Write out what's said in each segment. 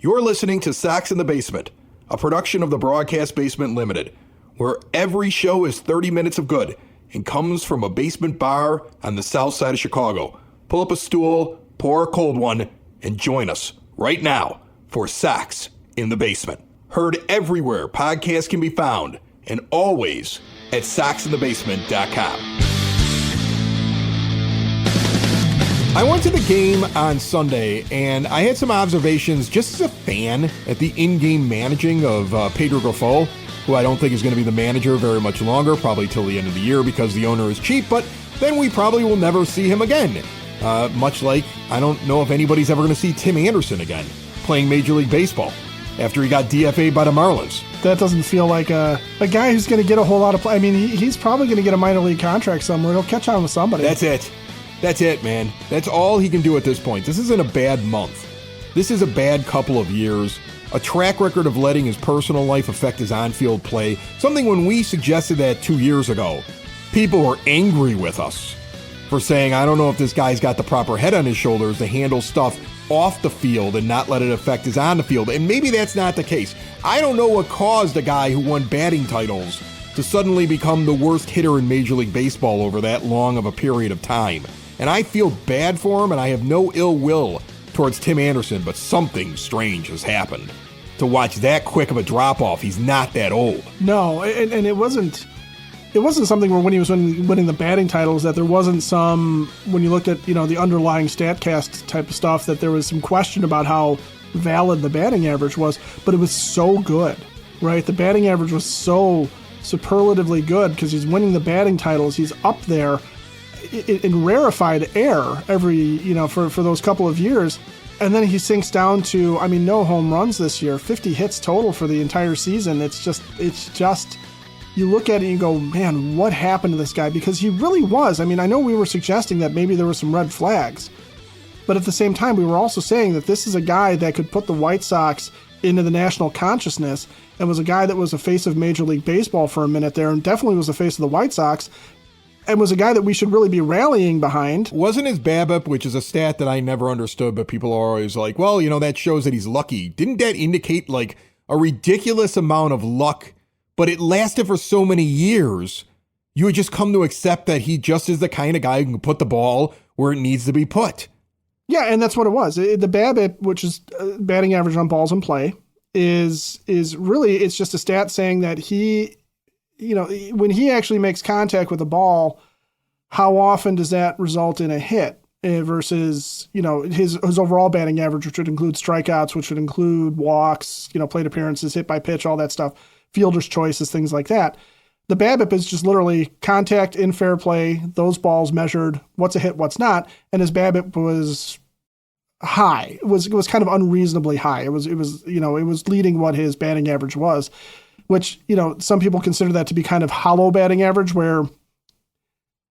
You're listening to Sox in the Basement, a production of the Broadcast Basement Limited, where every show is 30 minutes of good and comes from a basement bar on the south side of Chicago. Pull up a stool, pour a cold one, and join us right now for Sox in the Basement. Heard everywhere podcasts can be found, and always at soxinthebasement.com. I went to the game on Sunday, and I had some observations just as a fan at the in-game managing of Pedro Grifol, who I don't think is going to be the manager very much longer, probably till the end of the year because the owner is cheap, but then we probably will never see him again. Much like I don't know if anybody's ever going to see Tim Anderson again playing Major League Baseball after he got DFA'd by the Marlins. That doesn't feel like a guy who's going to get a whole lot of play. I mean, he's probably going to get a minor league contract somewhere. He'll catch on with somebody. That's it, man. That's all he can do at this point. This isn't a bad month. This is a bad couple of years. A track record of letting his personal life affect his on-field play. Something when we suggested that 2 years ago, people were angry with us for saying, I don't know if this guy's got the proper head on his shoulders to handle stuff off the field and not let it affect his on the field. And maybe that's not the case. I don't know what caused a guy who won batting titles to suddenly become the worst hitter in Major League Baseball over that long of a period of time. And I feel bad for him, and I have no ill will towards Tim Anderson, but something strange has happened. To watch that quick of a drop-off, he's not that old. No, and it wasn't something where when he was winning the batting titles that there wasn't some, when you looked at, the underlying StatCast type of stuff, that there was some question about how valid the batting average was, but it was so good, right? The batting average was so superlatively good because he's winning the batting titles. He's up there in rarefied air every, for those couple of years. And then he sinks down to, no home runs this year, 50 hits total for the entire season. It's just, you look at it and you go, man, what happened to this guy? Because he really was. I know we were suggesting that maybe there were some red flags, but at the same time, we were also saying that this is a guy that could put the White Sox into the national consciousness and was a guy that was a face of Major League Baseball for a minute there and definitely was the face of the White Sox. And was a guy that we should really be rallying behind. Wasn't his BABIP, which is a stat that I never understood, but people are always like, well, that shows that he's lucky. Didn't that indicate like a ridiculous amount of luck, but it lasted for so many years? You would just come to accept that he just is the kind of guy who can put the ball where it needs to be put. Yeah, and that's what it was. The BABIP, which is batting average on balls in play, is really, it's just a stat saying that he, when he actually makes contact with the ball, how often does that result in a hit versus, his overall batting average, which would include strikeouts, which would include walks, plate appearances, hit by pitch, all that stuff, fielder's choices, things like that. The BABIP is just literally contact in fair play, those balls measured, what's a hit, what's not. And his BABIP was high. It was kind of unreasonably high. It was leading what his batting average was, which, some people consider that to be kind of hollow batting average where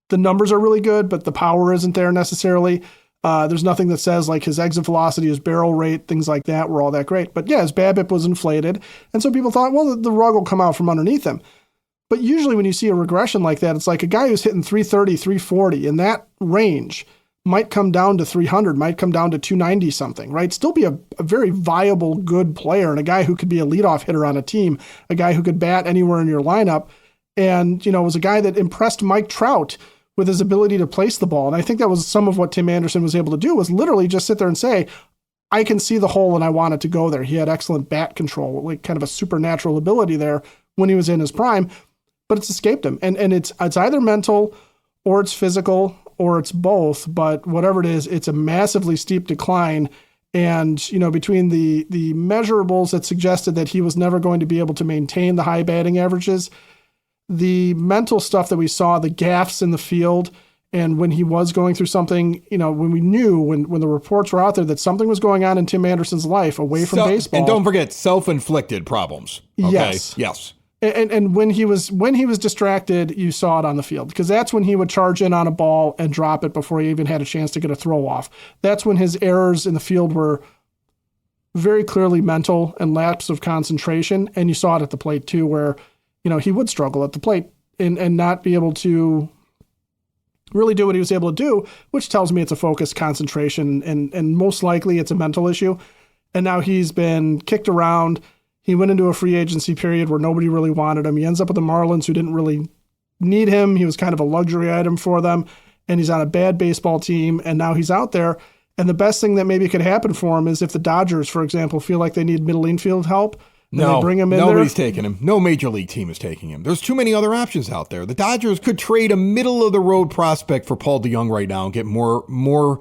the numbers are really good, but the power isn't there necessarily. There's nothing that says like his exit velocity, his barrel rate, things like that were all that great. But yeah, his BABIP was inflated. And so people thought, well, the rug will come out from underneath him. But usually when you see a regression like that, it's like a guy who's hitting 330, 340 in that range might come down to 300, might come down to 290 something, right? Still be a very viable, good player and a guy who could be a leadoff hitter on a team, a guy who could bat anywhere in your lineup. And, was a guy that impressed Mike Trout with his ability to place the ball. And I think that was some of what Tim Anderson was able to do, was literally just sit there and say, I can see the hole and I want it to go there. He had excellent bat control, like kind of a supernatural ability there when he was in his prime, but it's escaped him. And it's either mental or it's physical or it's both, but whatever it is, it's a massively steep decline. And, between the measurables that suggested that he was never going to be able to maintain the high batting averages, the mental stuff that we saw, the gaffes in the field, and when he was going through something, when we knew, when the reports were out there that something was going on in Tim Anderson's life away from baseball. And don't forget, self-inflicted problems. Okay? Yes. And when he was distracted, you saw it on the field, because that's when he would charge in on a ball and drop it before he even had a chance to get a throw off. That's when his errors in the field were very clearly mental and lapse of concentration. And you saw it at the plate too, where, he would struggle at the plate and not be able to really do what he was able to do, which tells me it's a focused concentration and most likely it's a mental issue. and now he's been kicked around. He went into a free agency period where nobody really wanted him. He ends up with the Marlins, who didn't really need him. He was kind of a luxury item for them, and he's on a bad baseball team, and now he's out there. And the best thing that maybe could happen for him is if the Dodgers, for example, feel like they need middle infield help, no, they bring him in nobody's there. taking him. No major league team is taking him. There's too many other options out there. The Dodgers could trade a middle-of-the-road prospect for Paul DeJong right now and get more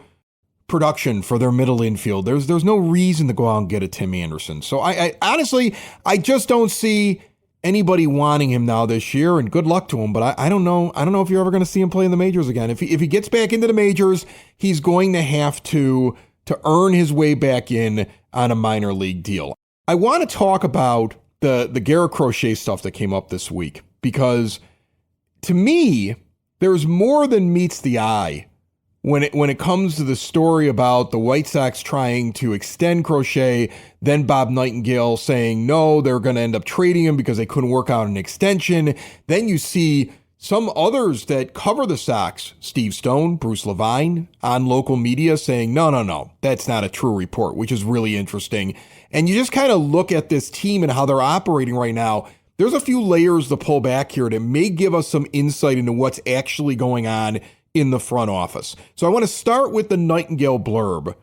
production for their middle infield. There's no reason to go out and get a Tim Anderson. So I honestly, I just don't see anybody wanting him now this year, and good luck to him. But I don't know. I don't know if you're ever going to see him play in the majors again. If he gets back into the majors, he's going to have to earn his way back in on a minor league deal. I want to talk about the Garrett Crochet stuff that came up this week, because to me, there's more than meets the eye when it comes to the story about the White Sox trying to extend Crochet, then Bob Nightingale saying no, they're going to end up trading him because they couldn't work out an extension. Then you see some others that cover the Sox, Steve Stone, Bruce Levine, on local media saying, no, that's not a true report, which is really interesting. And you just kind of look at this team and how they're operating right now. There's a few layers to pull back here that may give us some insight into what's actually going on in the front office. So I want to start with the Nightingale blurb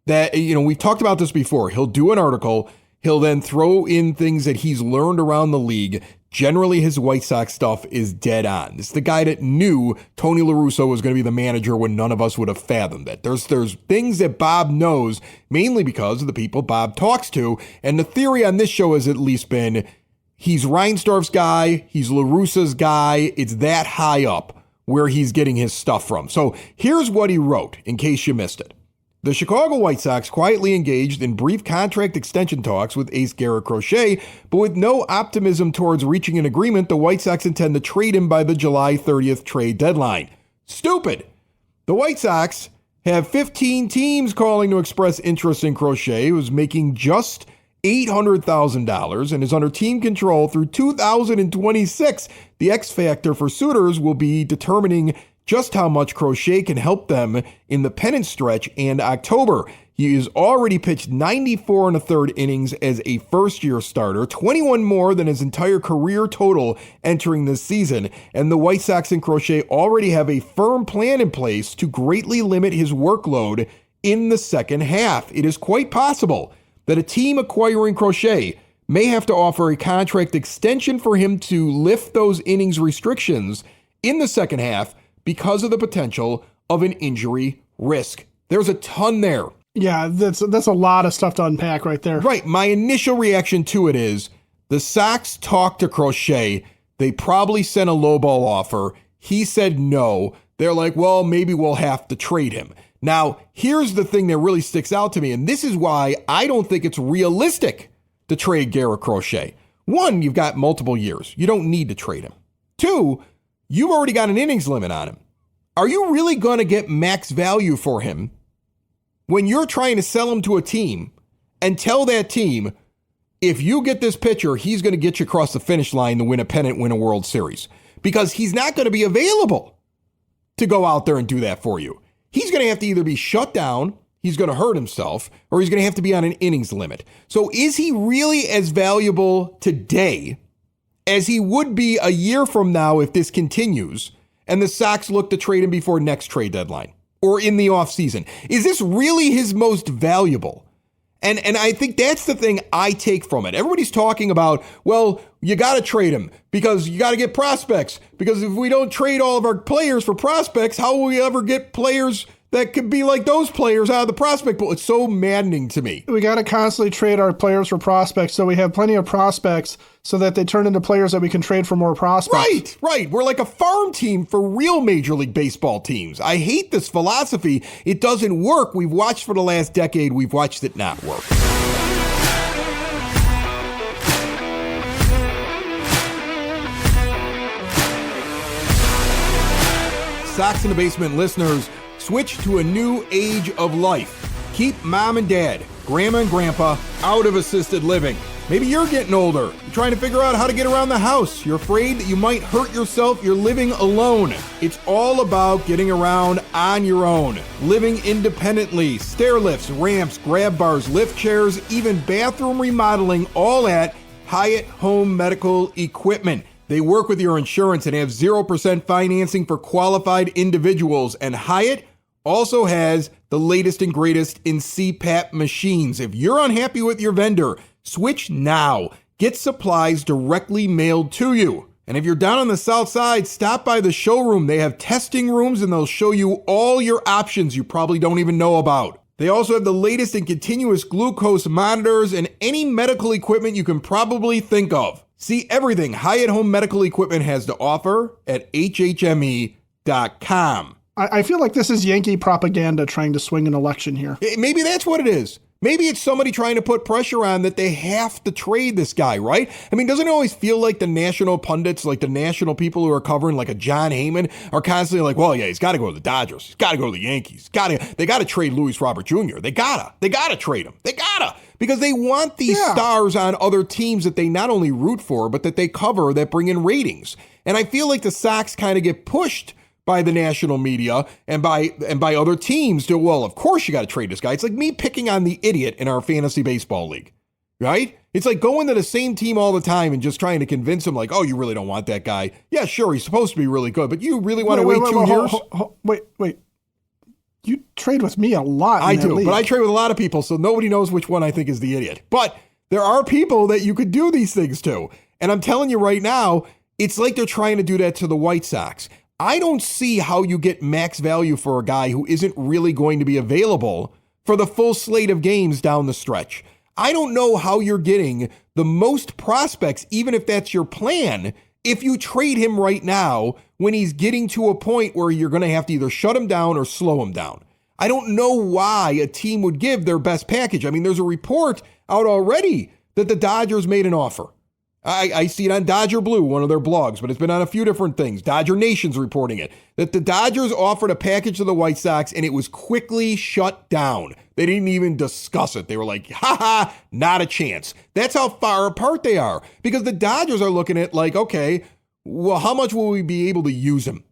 that, we've talked about this before. He'll do an article. He'll then throw in things that he's learned around the league. Generally, his White Sox stuff is dead on. This is the guy that knew Tony La Russa was going to be the manager when none of us would have fathomed it. There's things that Bob knows, mainly because of the people Bob talks to. And the theory on this show has at least been, he's Reinsdorf's guy, he's La Russa's guy. It's that high up where he's getting his stuff from. So here's what he wrote, in case you missed it. The Chicago White Sox quietly engaged in brief contract extension talks with ace Garrett Crochet, but with no optimism towards reaching an agreement, the White Sox intend to trade him by the July 30th trade deadline. Stupid! The White Sox have 15 teams calling to express interest in Crochet, who's making just $800,000 and is under team control through 2026. The X factor for suitors will be determining just how much Crochet can help them in the pennant stretch and October. He has already pitched 94 and a third innings as a first-year starter, 21 more than his entire career total entering this season, and the White Sox and Crochet already have a firm plan in place to greatly limit his workload in the second half. It is quite possible that a team acquiring Crochet may have to offer a contract extension for him to lift those innings restrictions in the second half because of the potential of an injury risk. There's a ton there. Yeah, that's a lot of stuff to unpack right there. Right. My initial reaction to it is the Sox talked to Crochet. They probably sent a lowball offer. He said no. They're like, well, maybe we'll have to trade him. Now, here's the thing that really sticks out to me, and this is why I don't think it's realistic to trade Garrett Crochet. One, you've got multiple years. You don't need to trade him. Two, you've already got an innings limit on him. Are you really going to get max value for him when you're trying to sell him to a team and tell that team, if you get this pitcher, he's going to get you across the finish line to win a pennant, win a World Series? Because he's not going to be available to go out there and do that for you. He's going to have to either be shut down, he's going to hurt himself, or he's going to have to be on an innings limit. So is he really as valuable today as he would be a year from now if this continues and the Sox look to trade him before next trade deadline or in the offseason? Is this really his most valuable? And I think that's the thing I take from it. Everybody's talking about, well, you got to trade him because you got to get prospects. Because if we don't trade all of our players for prospects, how will we ever get players that could be like those players out of the prospect pool? It's so maddening to me. We got to constantly trade our players for prospects so we have plenty of prospects so that they turn into players that we can trade for more prospects. Right. We're like a farm team for real Major League Baseball teams. I hate this philosophy. It doesn't work. We've watched for the last decade. We've watched it not work. Sox in the Basement listeners, switch to a new age of life. Keep mom and dad, grandma and grandpa out of assisted living. Maybe you're getting older. You're trying to figure out how to get around the house. You're afraid that you might hurt yourself. You're living alone. It's all about getting around on your own. Living independently. Stair lifts, ramps, grab bars, lift chairs, even bathroom remodeling, all at Hyatt Home Medical Equipment. They work with your insurance and have 0% financing for qualified individuals. And Hyatt also has the latest and greatest in CPAP machines. If you're unhappy with your vendor, switch now. Get supplies directly mailed to you. And if you're down on the south side, stop by the showroom. They have testing rooms and they'll show you all your options you probably don't even know about. They also have the latest in continuous glucose monitors and any medical equipment you can probably think of. See everything Hyatt Home Medical Equipment has to offer at hhme.com. I feel like this is Yankee propaganda trying to swing an election here. Maybe that's what it is. Maybe it's somebody trying to put pressure on that they have to trade this guy, right? I mean, doesn't it always feel like the national pundits, like the national people who are covering like a John Heyman are constantly like, well, yeah, he's got to go to the Dodgers. He's got to go to the Yankees. They got to trade Luis Robert Jr. They got to trade him. Because they want these stars on other teams that they not only root for, but that they cover that bring in ratings. And I feel like the Sox kind of get pushed by the national media and by other teams to, well, of course you got to trade this guy. It's like me picking on the idiot in our fantasy baseball league, right? It's like going to the same team all the time and just trying to convince him like, oh, you really don't want that guy. Yeah, sure, he's supposed to be really good, but you really want to wait 2 years? Wait. You trade with me a lot. I do, but I trade with a lot of people, so nobody knows which one I think is the idiot. But there are people that you could do these things to. And I'm telling you right now, it's like they're trying to do that to the White Sox. I don't see how you get max value for a guy who isn't really going to be available for the full slate of games down the stretch. I don't know how you're getting the most prospects, even if that's your plan, if you trade him right now when he's getting to a point where you're going to have to either shut him down or slow him down. I don't know why a team would give their best package. I mean, there's a report out already that the Dodgers made an offer. I see it on Dodger Blue, one of their blogs, but it's been on a few different things. Dodger Nation's reporting it, that the Dodgers offered a package to the White Sox and it was quickly shut down. They didn't even discuss it. They were like, not a chance. That's how far apart they are, because the Dodgers are looking at like, okay, well, how much will we be able to use him?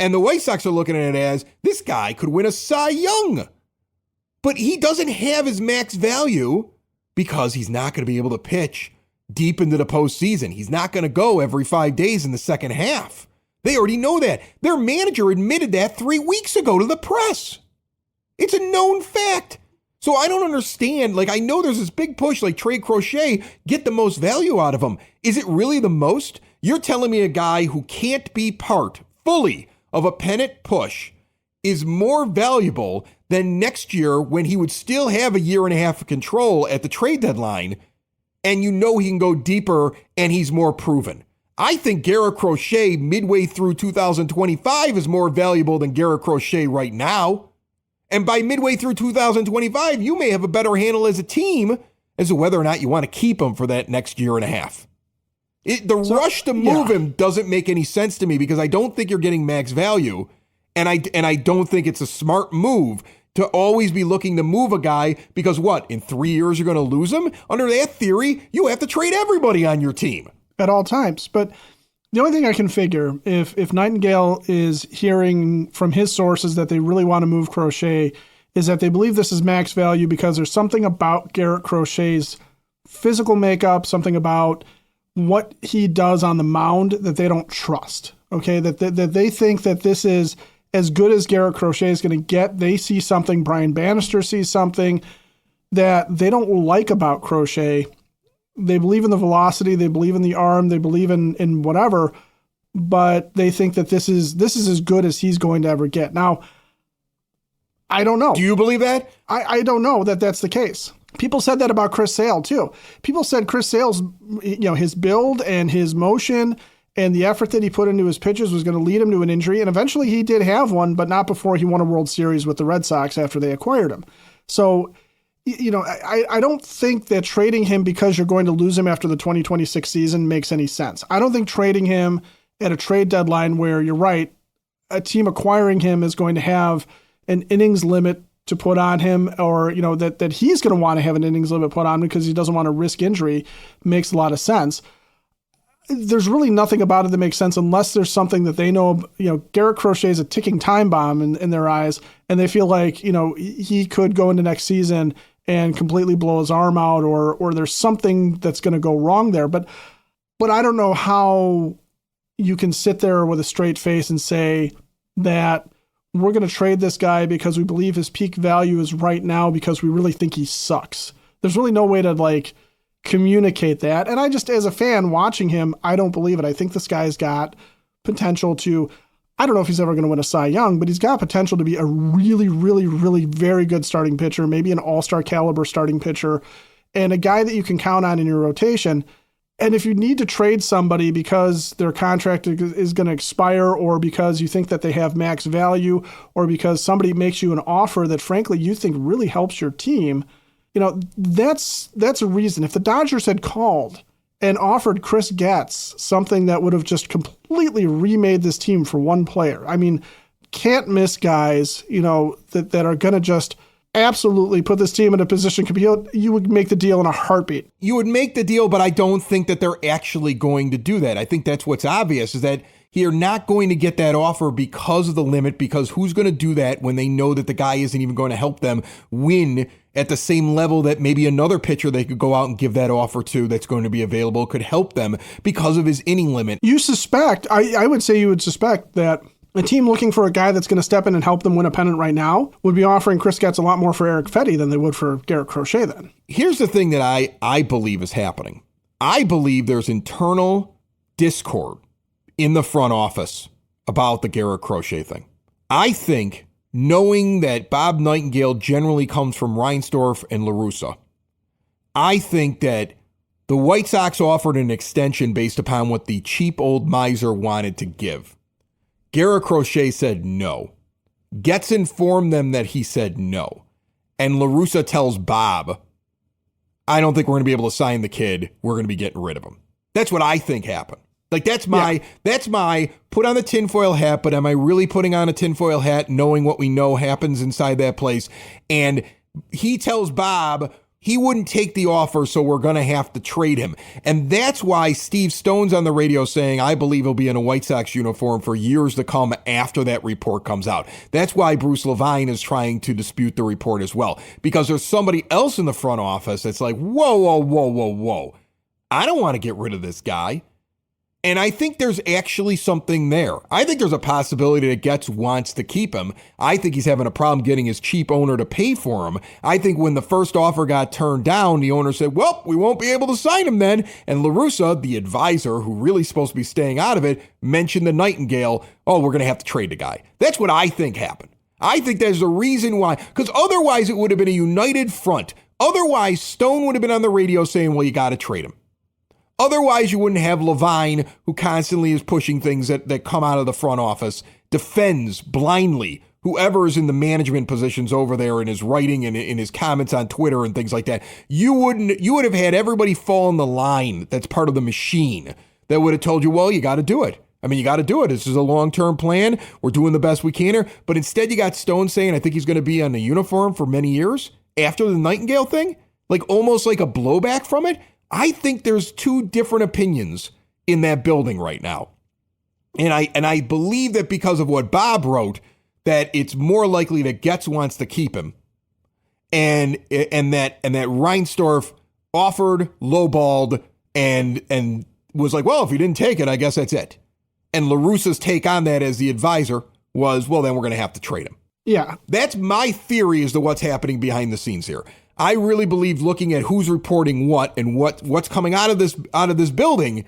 And the White Sox are looking at it as, this guy could win a Cy Young, but he doesn't have his max value because he's not going to be able to pitch deep into the postseason. He's not going to go every 5 days in the second half. They already know that. Their manager admitted that 3 weeks ago to the press. It's a known fact. So I don't understand. Like, I know there's this big push, like trade Crochet, get the most value out of him. Is it really the most? You're telling me a guy who can't be part fully of a pennant push is more valuable than next year when he would still have a year and a half of control at the trade deadline, and you know he can go deeper and he's more proven. I think Garrett Crochet midway through 2025 is more valuable than Garrett Crochet right now. And by midway through 2025, you may have a better handle as a team as to whether or not you want to keep him for that next year and a half. Rush to move him doesn't make any sense to me, because I don't think you're getting max value, and I don't think it's a smart move to always be looking to move a guy, because what, in 3 years you're going to lose him? Under that theory, you have to trade everybody on your team. At all times. But the only thing I can figure, if Nightingale is hearing from his sources that they really want to move Crochet, is that they believe this is max value because there's something about Garrett Crochet's physical makeup, something about what he does on the mound that they don't trust. Okay, that they think that this is as good as Garrett Crochet is going to get. They see something, Brian Bannister sees something that they don't like about Crochet. They believe in the velocity, they believe in the arm, they believe in whatever, but they think that this is as good as he's going to ever get. Now, I don't know. Do you believe that? I don't know that that's the case. People said that about Chris Sale too. People said Chris Sale's, his build and his motion and the effort that he put into his pitches was going to lead him to an injury. And eventually he did have one, but not before he won a World Series with the Red Sox after they acquired him. So, I don't think that trading him because you're going to lose him after the 2026 season makes any sense. I don't think trading him at a trade deadline where, you're right, a team acquiring him is going to have an innings limit to put on him, or, that he's going to want to have an innings limit put on because he doesn't want to risk injury, makes a lot of sense. There's really nothing about it that makes sense unless there's something that they know. Garrett Crochet is a ticking time bomb in their eyes, and they feel like, he could go into next season and completely blow his arm out, or there's something that's going to go wrong there. But I don't know how you can sit there with a straight face and say that we're going to trade this guy because we believe his peak value is right now because we really think he sucks. There's really no way to communicate that. And I just, as a fan watching him, I don't believe it. I think this guy's got potential to, I don't know if he's ever going to win a Cy Young, but he's got potential to be a really, really, really very good starting pitcher, maybe an all-star caliber starting pitcher, and a guy that you can count on in your rotation. And if you need to trade somebody because their contract is going to expire, or because you think that they have max value, or because somebody makes you an offer that frankly you think really helps your team, that's a reason. If the Dodgers had called and offered Chris Getz something that would have just completely remade this team for one player, can't miss guys, that are going to just absolutely put this team in a position to compete, you would make the deal in a heartbeat. You would make the deal, but I don't think that they're actually going to do that. I think that's what's obvious, is that you're not going to get that offer because of the limit, because who's going to do that when they know that the guy isn't even going to help them win at the same level that maybe another pitcher they could go out and give that offer to that's going to be available could help them because of his inning limit. You suspect, I would say you would suspect that a team looking for a guy that's going to step in and help them win a pennant right now would be offering Chris Getz a lot more for Eric Fetty than they would for Garrett Crochet then. Here's the thing that I believe is happening. I believe there's internal discord in the front office about the Garrett Crochet thing. I think, knowing that Bob Nightingale generally comes from Reinsdorf and La Russa, I think that the White Sox offered an extension based upon what the cheap old miser wanted to give. Garrett Crochet said no. Getz informed them that he said no. And La Russa tells Bob, I don't think we're going to be able to sign the kid. We're going to be getting rid of him. That's what I think happened. That's my put on the tinfoil hat, but am I really putting on a tinfoil hat knowing what we know happens inside that place? And he tells Bob he wouldn't take the offer, so we're going to have to trade him. And that's why Steve Stone's on the radio saying, I believe he'll be in a White Sox uniform for years to come after that report comes out. That's why Bruce Levine is trying to dispute the report as well, because there's somebody else in the front office that's like, whoa. I don't want to get rid of this guy. And I think there's actually something there. I think there's a possibility that Getz wants to keep him. I think he's having a problem getting his cheap owner to pay for him. I think when the first offer got turned down, the owner said, well, we won't be able to sign him then. And La Russa, the advisor, who really supposed to be staying out of it, mentioned the Nightingale, oh, we're going to have to trade the guy. That's what I think happened. I think there's a reason why, because otherwise it would have been a united front. Otherwise, Stone would have been on the radio saying, well, you got to trade him. Otherwise, you wouldn't have Levine, who constantly is pushing things that come out of the front office, defends blindly whoever is in the management positions over there in his writing and in his comments on Twitter and things like that. You would have had everybody fall in the line that's part of the machine that would have told you, well, you got to do it. You got to do it. This is a long-term plan. We're doing the best we can here. But instead, you got Stone saying, I think he's going to be on the uniform for many years after the Nightingale thing, almost like a blowback from it. I think there's two different opinions in that building right now. And I believe that because of what Bob wrote, that it's more likely that Getz wants to keep him. And that Reinsdorf offered, lowballed, and was like, well, if you didn't take it, I guess that's it. And La Russa's take on that as the advisor was, well, then we're going to have to trade him. Yeah. That's my theory as to what's happening behind the scenes here. I really believe, looking at who's reporting what and what's coming out of this building,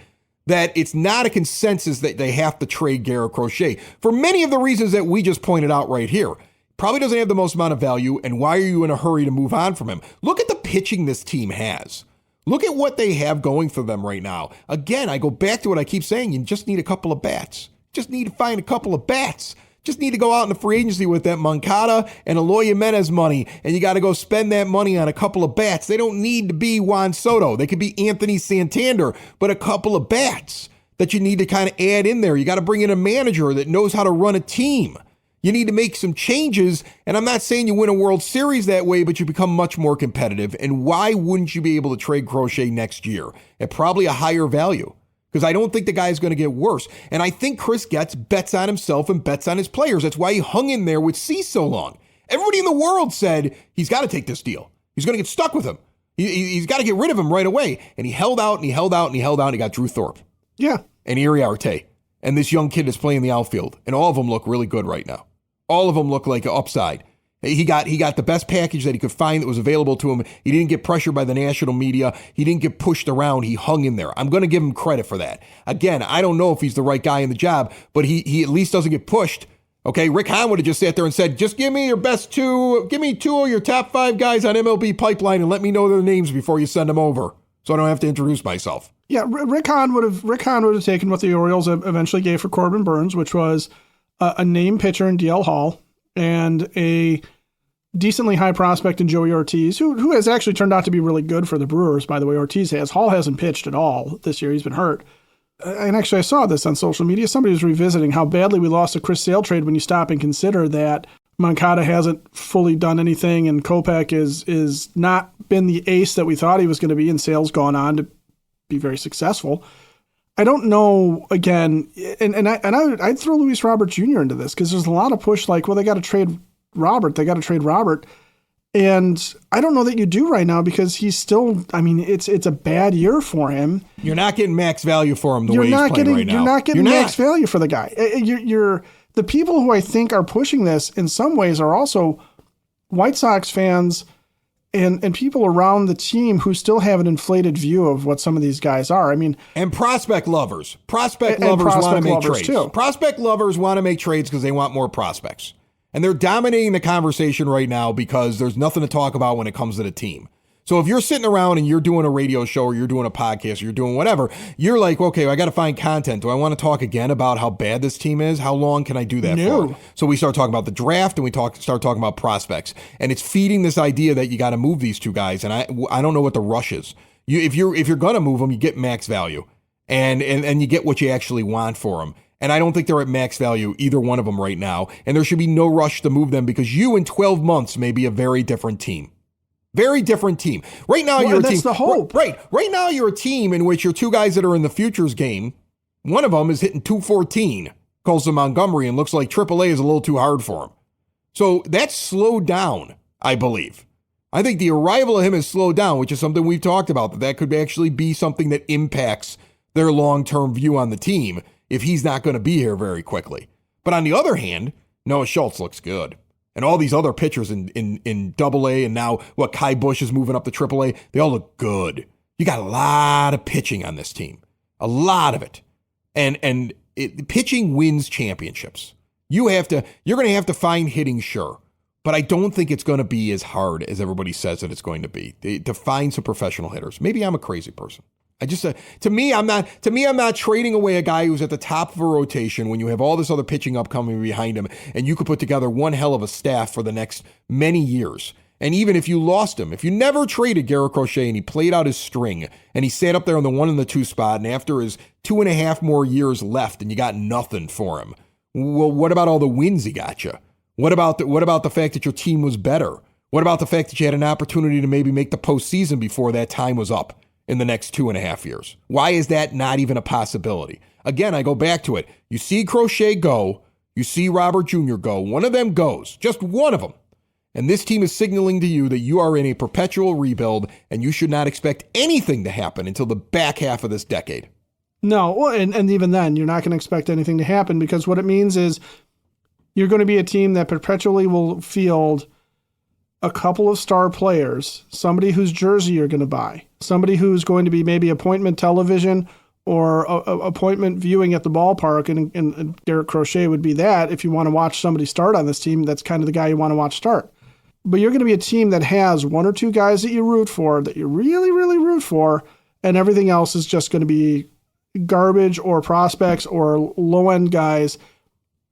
that it's not a consensus that they have to trade Garrett Crochet for many of the reasons that we just pointed out right here. Probably doesn't have the most amount of value, and why are you in a hurry to move on from him? Look at the pitching this team has. Look at what they have going for them right now. Again, I go back to what I keep saying. You just need a couple of bats. Just need to find a couple of bats. Just need to go out in the free agency with that Moncada and Eloy Jimenez money, and you got to go spend that money on a couple of bats. They don't need to be Juan Soto. They could be Anthony Santander, but a couple of bats that you need to kind of add in there. You got to bring in a manager that knows how to run a team. You need to make some changes, and I'm not saying you win a World Series that way, but you become much more competitive. And why wouldn't you be able to trade Crochet next year at probably a higher value? Because I don't think the guy's going to get worse. And I think Chris Getz bets on himself and bets on his players. That's why he hung in there with Cease so long. Everybody in the world said he's got to take this deal. He's going to get stuck with him. He's got to get rid of him right away. And he held out and he held out and he held out and he got Drew Thorpe. Yeah. And Iriarte. And this young kid is playing the outfield. And all of them look really good right now. All of them look like an upside. He got the best package that he could find that was available to him. He didn't get pressured by the national media. He didn't get pushed around. He hung in there. I'm going to give him credit for that. Again, I don't know if he's the right guy in the job, but he at least doesn't get pushed. Okay, Rick Hahn would have just sat there and said, just give me your best two, give me 2 of your top 5 guys on MLB Pipeline and let me know their names before you send them over so I don't have to introduce myself. Yeah, Rick Hahn would have taken what the Orioles eventually gave for Corbin Burns, which was a name pitcher in DL Hall and a decently high prospect in Joey Ortiz, who has actually turned out to be really good for the Brewers, by the way. Ortiz has. Hall hasn't pitched at all this year. He's been hurt. And actually, I saw this on social media. Somebody was revisiting how badly we lost a Chris Sale trade when you stop and consider that Moncada hasn't fully done anything and Kopech is not been the ace that we thought he was going to be, and Sale's gone on to be very successful. I don't know, again, and I'd throw Luis Robert Jr. into this because there's a lot of push like, well, they got to trade Robert. And I don't know that you do right now because he's still, I mean, it's a bad year for him. You're not getting max value for him the way he's playing right now. You're not getting max value for the guy. You're the people who I think are pushing this in some ways are also White Sox fans and people around the team who still have an inflated view of what some of these guys are. I mean, and prospect lovers. Prospect lovers want to make trades. Too. Prospect lovers want to make trades because they want more prospects. And they're dominating the conversation right now because there's nothing to talk about when it comes to the team. So if you're sitting around and you're doing a radio show or you're doing a podcast or you're doing whatever, you're like, okay, I got to find content. Do I want to talk again about how bad this team is? How long can I do that for? So we start talking about the draft and we start talking about prospects. And it's feeding this idea that you got to move these two guys. And I don't know what the rush is. If you're going to move them, you get max value and you get what you actually want for them. And I don't think they're at max value, either one of them right now. And there should be no rush to move them because you in 12 months may be a very different team. Very different team. Right now, you're a team. That's the hope. Right now, you're a team in which your two guys that are in the futures game, one of them is hitting 214, Colson Montgomery, and looks like AAA is a little too hard for him. So that's slowed down, I believe. I think the arrival of him has slowed down, which is something we've talked about, that could actually be something that impacts their long-term view on the team if he's not going to be here very quickly. But on the other hand, Noah Schultz looks good. And all these other pitchers in Double-A and now Kai Bush is moving up to Triple-A, they all look good. You got a lot of pitching on this team. A lot of it. And pitching wins championships. You're going to have to find hitting, sure. But I don't think it's going to be as hard as everybody says that it's going to be to find some professional hitters. Maybe I'm a crazy person. To me, I'm not trading away a guy who's at the top of a rotation when you have all this other pitching upcoming behind him, and you could put together one hell of a staff for the next many years. And even if you lost him, if you never traded Garrett Crochet and he played out his string and he sat up there on the 1 and the 2 spot, and after his 2.5 more years left and you got nothing for him, well, what about all the wins he got you? What about the fact that your team was better? What about the fact that you had an opportunity to maybe make the postseason before that time was up in the next 2.5 years? Why is that not even a possibility? Again, I go back to it. You see Crochet go, you see Robert Jr. go, one of them goes, just one of them. And this team is signaling to you that you are in a perpetual rebuild and you should not expect anything to happen until the back half of this decade. No, well, and even then, you're not going to expect anything to happen because what it means is you're going to be a team that perpetually will field a couple of star players, somebody whose jersey you're going to buy, somebody who's going to be maybe appointment television or appointment viewing at the ballpark, and Garrett Crochet would be that. If you want to watch somebody start on this team, that's kind of the guy you want to watch start. But you're going to be a team that has 1 or 2 guys that you root for, that you really, really root for, and everything else is just going to be garbage or prospects or low-end guys.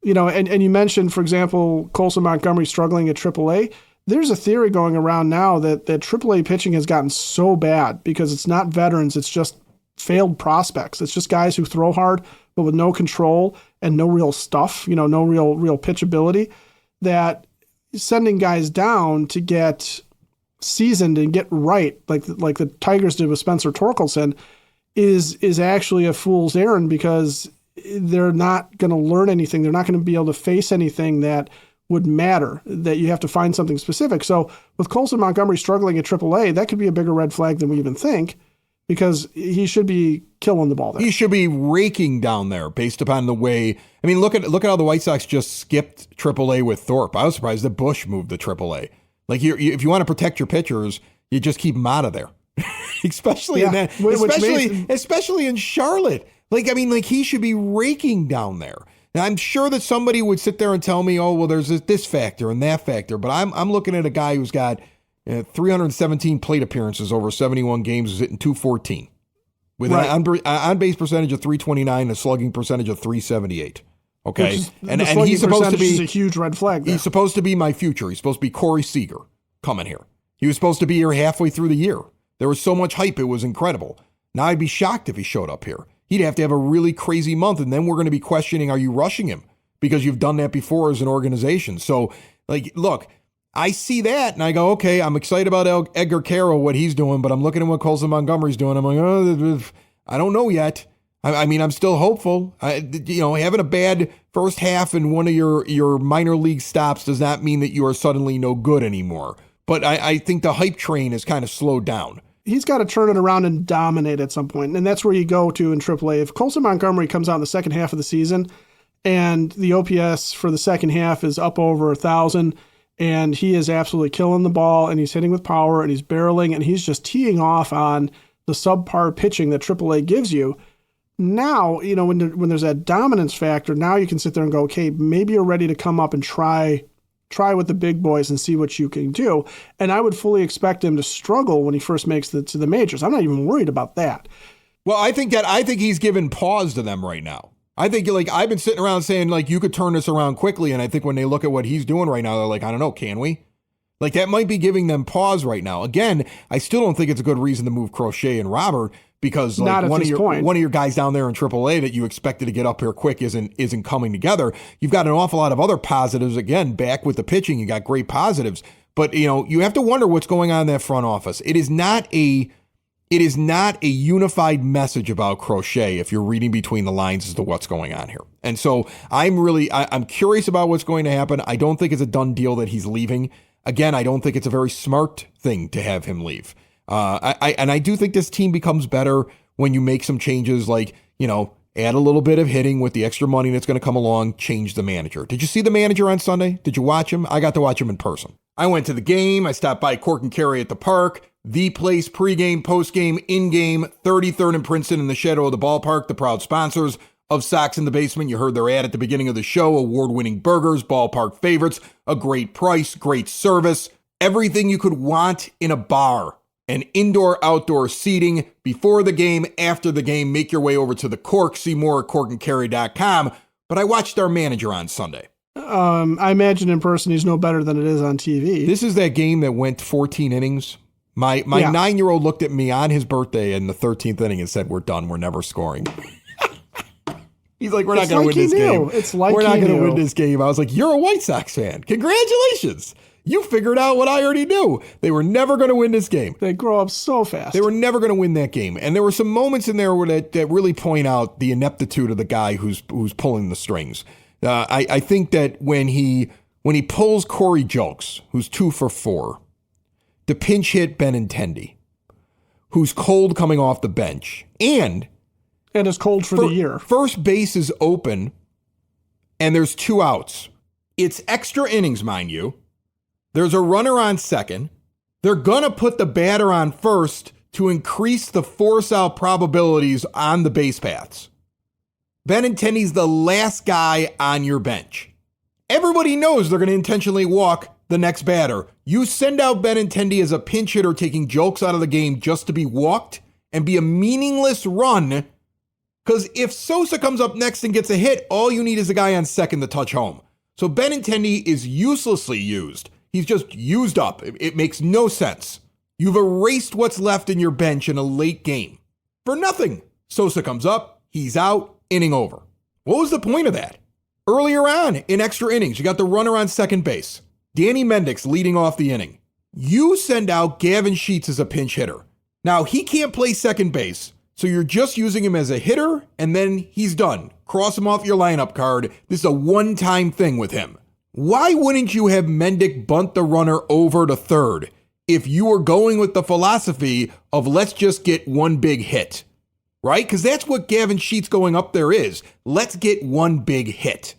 You know, and you mentioned, for example, Colson Montgomery struggling at AAA. There's a theory going around now that AAA pitching has gotten so bad because it's not veterans, it's just failed prospects. It's just guys who throw hard, but with no control and no real stuff, no real pitchability, that sending guys down to get seasoned and get right, like the Tigers did with Spencer Torkelson, is actually a fool's errand, because they're not going to learn anything. They're not going to be able to face anything that would matter, that you have to find something specific. So with Colson Montgomery struggling at AAA, that could be a bigger red flag than we even think, because he should be killing the ball there. He should be raking down there based upon the way. I mean, look at how the White Sox just skipped AAA with Thorpe. I was surprised that Bush moved to AAA. Like, if you want to protect your pitchers, you just keep them out of there, especially especially in Charlotte. Like, I mean, like, he should be raking down there. Now, I'm sure that somebody would sit there and tell me, oh, well, there's this factor and that factor. But I'm looking at a guy who's got 317 plate appearances over 71 games, is hitting .214 with an on-base percentage of .329 and a slugging percentage of .378. Okay, and he's supposed to be a huge red flag there. He's supposed to be my future. He's supposed to be Corey Seager coming here. He was supposed to be here halfway through the year. There was so much hype, it was incredible. Now I'd be shocked if he showed up here. He'd have to have a really crazy month, and then we're going to be questioning, are you rushing him? Because you've done that before as an organization. So, like, look, I see that, and I go, okay, I'm excited about Edgar Carroll, what he's doing, but I'm looking at what Colson Montgomery's doing. I'm like, oh, I don't know yet. I mean, I'm still hopeful. Having a bad first half in one of your minor league stops does not mean that you are suddenly no good anymore. But I think the hype train is kind of slowed down. He's got to turn it around and dominate at some point, and that's where you go to in AAA. If Colson Montgomery comes out in the second half of the season and the OPS for the second half is up over 1,000, and he is absolutely killing the ball, and he's hitting with power, and he's barreling, and he's just teeing off on the subpar pitching that AAA gives you, now, when there's that dominance factor, now you can sit there and go, okay, maybe you're ready to come up and try with the big boys and see what you can do. And I would fully expect him to struggle when he first makes it to the majors. I'm not even worried about that. Well, I think he's given pause to them right now. I think, like, I've been sitting around saying, like, you could turn this around quickly. And I think when they look at what he's doing right now, they're like, I don't know, can we? Like, that might be giving them pause right now. Again, I still don't think it's a good reason to move Crochet and Robert, because like one of your guys down there in AAA that you expected to get up here quick isn't coming together. You've got an awful lot of other positives. Again, back with the pitching, you got great positives. But you have to wonder what's going on in that front office. It is not a unified message about Crochet if you're reading between the lines as to what's going on here. And so I'm curious about what's going to happen. I don't think it's a done deal that he's leaving. Again, I don't think it's a very smart thing to have him leave. I do think this team becomes better when you make some changes, like, add a little bit of hitting with the extra money that's going to come along, change the manager. Did you see the manager on Sunday? Did you watch him? I got to watch him in person. I went to the game. I stopped by Cork and Carry at the park, the place, pregame, postgame, in-game, 33rd and Princeton in the shadow of the ballpark, the proud sponsors of Sox in the Basement. You heard their ad at the beginning of the show, award-winning burgers, ballpark favorites, a great price, great service, everything you could want in a bar. And indoor-outdoor seating before the game, after the game. Make your way over to the Cork. See more at corkandcarry.com. But I watched our manager on Sunday. I imagine in person he's no better than it is on TV. This is that game that went 14 innings. My 9-year-old looked at me on his birthday in the 13th inning and said, "We're done. We're never scoring." He's like, "We're not going to win this game. We're not going to win this game." I was like, "You're a White Sox fan. Congratulations. You figured out what I already knew. They were never going to win this game." They grow up so fast. They were never going to win that game. And there were some moments in there that really point out the ineptitude of the guy who's pulling the strings. I think that when he pulls Corey Julks, who's 2 for 4, to pinch hit Benintendi, who's cold coming off the bench, and is cold for the year. First base is open, and there's 2 outs. It's extra innings, mind you. There's a runner on second. They're going to put the batter on first to increase the force out probabilities on the base paths. Benintendi's the last guy on your bench. Everybody knows they're going to intentionally walk the next batter. You send out Benintendi as a pinch hitter taking Julks out of the game just to be walked and be a meaningless run, because if Sosa comes up next and gets a hit, all you need is a guy on second to touch home. So Benintendi is uselessly used. He's just used up. It makes no sense. You've erased what's left in your bench in a late game. for nothing. Sosa comes up, he's out, inning over. What was the point of that? Earlier on in extra innings, you got the runner on second base. Danny Mendick's leading off the inning. You send out Gavin Sheets as a pinch hitter. Now, he can't play second base, so you're just using him as a hitter, and then he's done. Cross him off your lineup card. This is a one-time thing with him. Why wouldn't you have Mendick bunt the runner over to third if you were going with the philosophy of let's just get one big hit? Right? Because that's what Gavin Sheets going up there is. Let's get one big hit.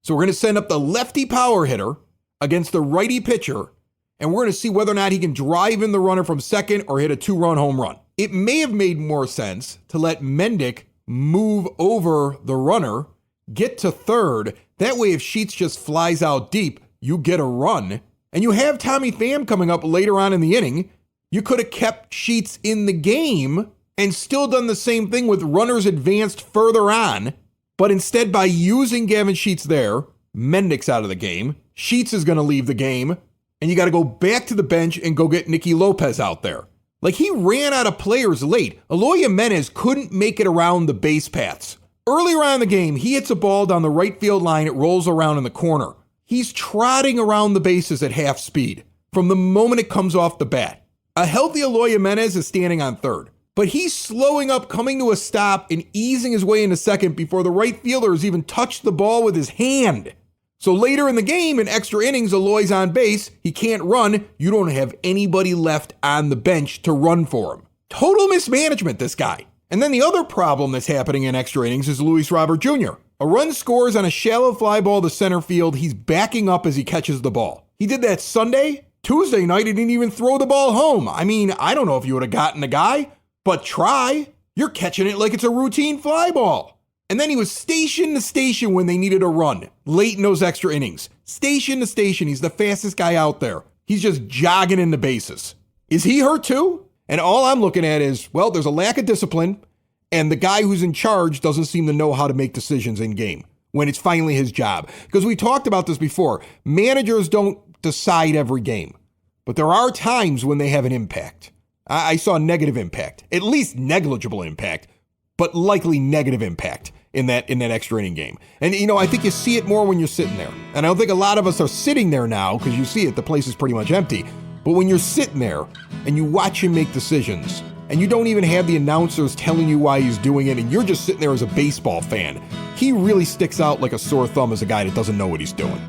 So we're going to send up the lefty power hitter against the righty pitcher, and we're going to see whether or not he can drive in the runner from second or hit a 2-run home run. It may have made more sense to let Mendick move over the runner, get to third. That way, if Sheets just flies out deep, you get a run. And you have Tommy Pham coming up later on in the inning. You could have kept Sheets in the game and still done the same thing with runners advanced further on. But instead, by using Gavin Sheets there, Mendick's out of the game. Sheets is going to leave the game. And you got to go back to the bench and go get Nicky Lopez out there. Like, he ran out of players late. Eloy Jimenez couldn't make it around the base paths. Earlier on in the game, he hits a ball down the right field line. It rolls around in the corner. He's trotting around the bases at half speed from the moment it comes off the bat. A healthy Eloy Jimenez is standing on third, but he's slowing up, coming to a stop, and easing his way into second before the right fielder has even touched the ball with his hand. So later in the game, in extra innings, Eloy's on base. He can't run. You don't have anybody left on the bench to run for him. Total mismanagement, this guy. And then the other problem that's happening in extra innings is Luis Robert Jr. A run scores on a shallow fly ball to center field. He's backing up as he catches the ball. He did that Sunday. Tuesday night, he didn't even throw the ball home. I mean, I don't know if you would have gotten the guy, but try. You're catching it like it's a routine fly ball. And then he was station to station when they needed a run late in those extra innings. Station to station. He's the fastest guy out there. He's just jogging in the bases. Is he hurt too? And all I'm looking at is, well, there's a lack of discipline, and the guy who's in charge doesn't seem to know how to make decisions in game when it's finally his job. Because we talked about this before. Managers don't decide every game, but there are times when they have an impact. I saw negative impact, at least negligible impact, but likely negative impact in that extra inning game. And, you know, I think you see it more when you're sitting there. And I don't think a lot of us are sitting there now because you see it, the place is pretty much empty. But when you're sitting there and you watch him make decisions and you don't even have the announcers telling you why he's doing it and you're just sitting there as a baseball fan, he really sticks out like a sore thumb as a guy that doesn't know what he's doing.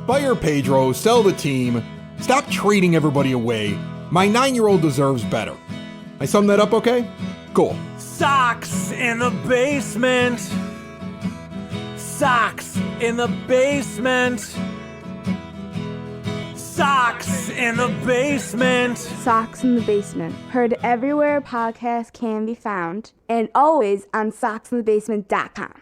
Fire Pedro, sell the team, stop trading everybody away. My 9-year-old deserves better. I summed that up okay? Cool. Sox in the basement. Sox in the basement. Sox in the basement. Sox in the Basement. Heard everywhere podcasts can be found and always on soxinthebasement.com.